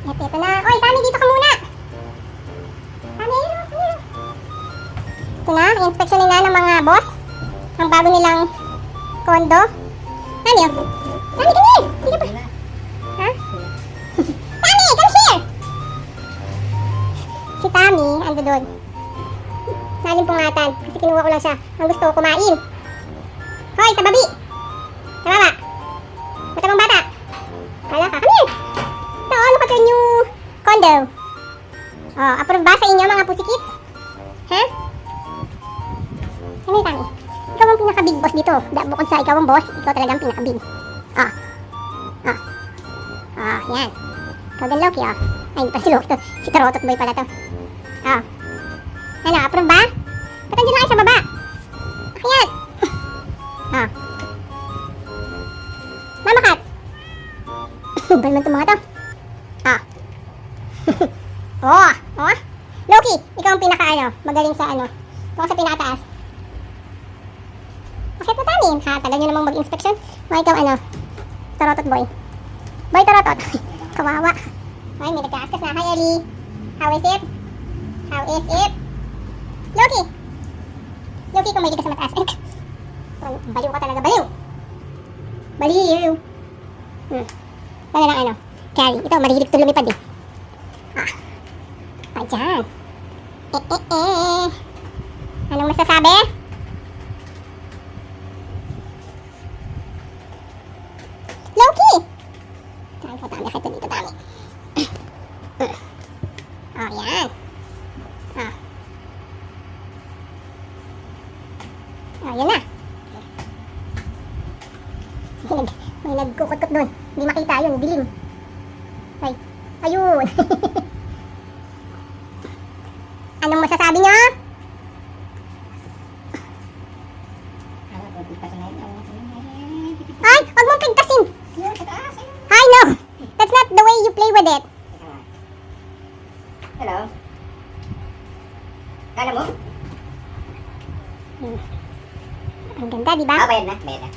Ito na. Oy, Tami, dito ka muna. Tami, ito na, i-inspectionin na ng mga boss. Ang bago nilang kondo. Tami, oh. Tami, come here. Dito pa. Ha? Tami, come here. Si Tami, ando doon. Nalimpungatan. Kasi kinuha ko lang siya. Ang gusto ko kumain. Hoy, tababi. Tababa. Matamang bata. Kala ka, come here. Ito, look at your new condo. Oh, approve ba sa inyo mga pusikits? Ha? Ano yung Tami? Ikaw ang pinaka-big boss dito. Bukod sa ikaw ang boss, ikaw talagang pinaka-big. Ah. Ah. Ah, yan. Ikaw din Loki, ah. Ay, hindi pa si Loki to. Si Tarotot Boy pala to. Ah. Ano, approve ba? Ba't nandiyan lang kayo sa baba? Ayan. Ah. Mama Kat. Balman itong mga to. Ah. Oh, oh. Loki, ikaw ang pinaka-ano, magaling sa ano. Ikaw sa pinakataas. Bakit na Tami? Ha, tagal nyo namang mag-inspection. Mga ikaw ano, Tarotot Boy. Boy Tarotot. Kawawa. Ay, may nagka-askas na. Hi, Ellie. How is it? How is it? Loki! Loki, kung may ka sa mataas. Baliw ka talaga. Baliw! Baliw! Wala lang ano. Carry. Ito, mahilig to lumipad eh. Ah. Pa dyan. Anong masasabi? Loki! Tama ko, Tami. Kahit dito, Tami. Oh, yan. Ah. Oh, yan na. May nagkukot-kot doon. Hindi makita yun. Dilim. Ay. Ayun. Anong masasabi nyo? Ay! Huwag mong pigtasin! Ay, no! That's not the way you play with it. Hello? Kala mo? Ang ganda, di ba? Bayad na. Bayad na.